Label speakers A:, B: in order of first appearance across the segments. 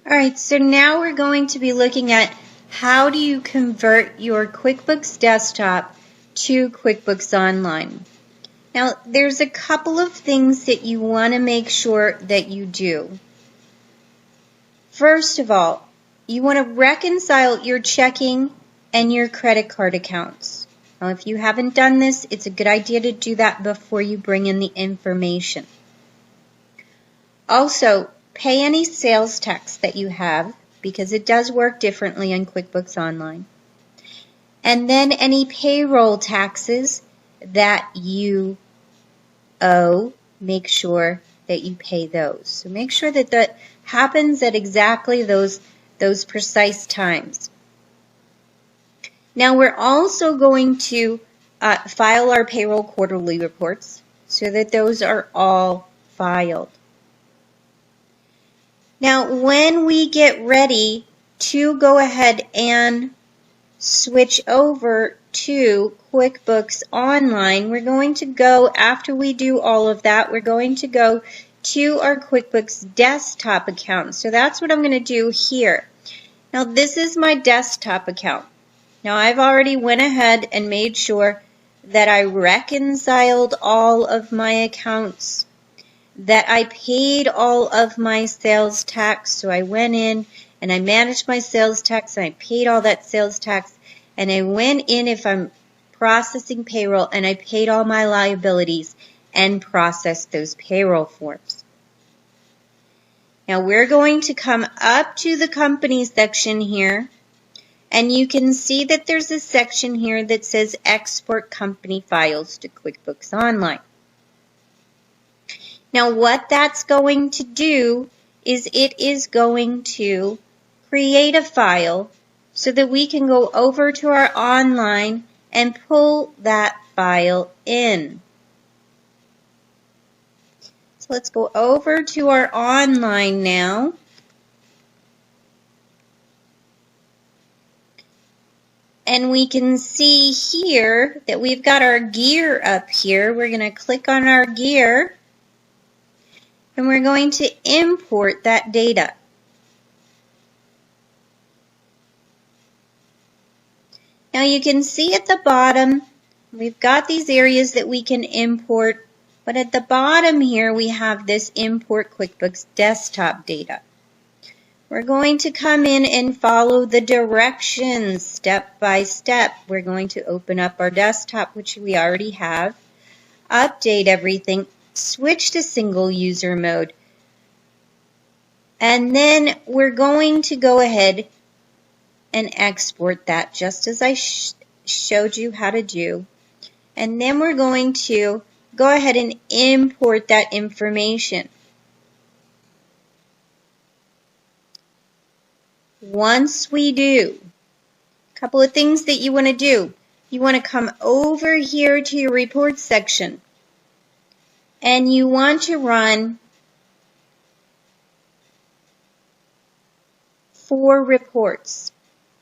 A: All right, so now we're going to be looking at how do you convert your QuickBooks Desktop to QuickBooks Online. Now, there's a couple of things that you want to make sure that you do. First of all, you want to reconcile your checking and your credit card accounts. Now, if you haven't done this, it's a good idea to do that before you bring in the information. Also, pay any sales tax that you have, because it does work differently in QuickBooks Online. And then any payroll taxes that you owe, make sure that you pay those. So make sure that that happens at exactly those precise times. Now we're also going to file our payroll quarterly reports so that those are all filed. Now when we get ready to go ahead and switch over to QuickBooks Online, we're going to go, after we do all of that, we're going to go to our QuickBooks Desktop account. So that's what I'm going to do here. Now this is my desktop account. Now I've already went ahead and made sure that I reconciled all of my accounts, that I paid all of my sales tax. So I went in and I managed my sales tax and I paid all that sales tax, and I went in if I'm processing payroll and I paid all my liabilities and processed those payroll forms. Now we're going to come up to the company section here, and you can see that there's a section here that says Export Company Files to QuickBooks Online. Now what that's going to do is it is going to create a file so that we can go over to our online and pull that file in. So let's go over to our online now. And we can see here that we've got our gear up here. We're going to click on our gear and we're going to import that data. Now you can see at the bottom, we've got these areas that we can import, but at the bottom here we have this Import QuickBooks Desktop Data. We're going to come in and follow the directions step by step. We're going to open up our desktop, which we already have, update everything, switch to single user mode, and then we're going to go ahead and export that just as I showed you how to do. And then we're going to go ahead and import that information. Once we do, a couple of things that you want to do. You want to come over here to your reports section and you want to run 4 reports.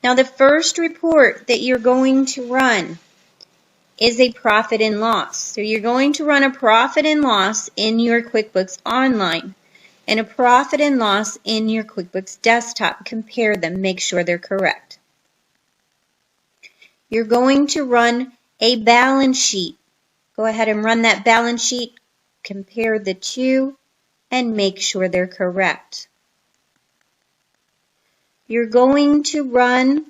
A: Now the first report that you're going to run is a profit and loss. So you're going to run a profit and loss in your QuickBooks Online and a profit and loss in your QuickBooks Desktop. Compare them, make sure they're correct. You're going to run a balance sheet. Go ahead and run that balance sheet, compare the two, and make sure they're correct. You're going to run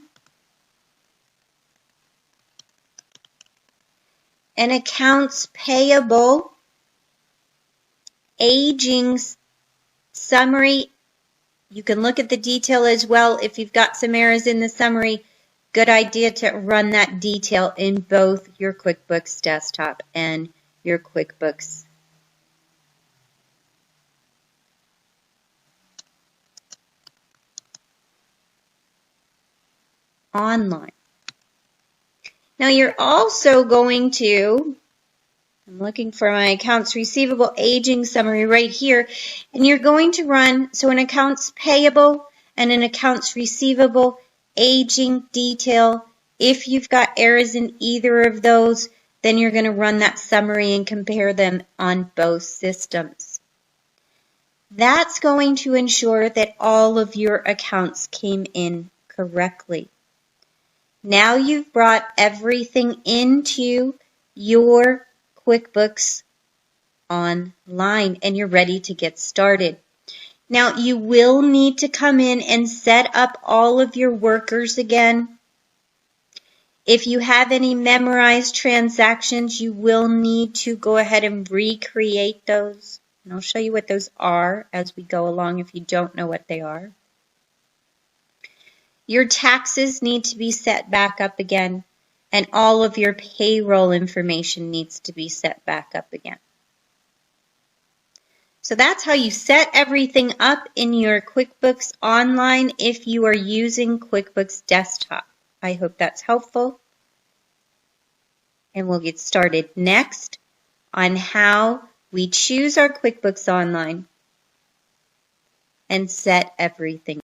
A: an accounts payable aging summary. You can look at the detail as well. If you've got some errors in the summary, good idea to run that detail in both your QuickBooks Desktop and your QuickBooks Online. Now you're also going to, I'm looking for my accounts receivable aging summary right here, and you're going to run, so an accounts payable and an accounts receivable aging detail. If you've got errors in either of those, then you're going to run that summary and compare them on both systems. That's going to ensure that all of your accounts came in correctly. Now you've brought everything into your QuickBooks Online and you're ready to get started. Now you will need to come in and set up all of your workers again. If you have any memorized transactions, you will need to go ahead and recreate those. And I'll show you what those are as we go along if you don't know what they are. Your taxes need to be set back up again, and all of your payroll information needs to be set back up again. So that's how you set everything up in your QuickBooks Online if you are using QuickBooks Desktop. I hope that's helpful. And we'll get started next on how we choose our QuickBooks Online and set everything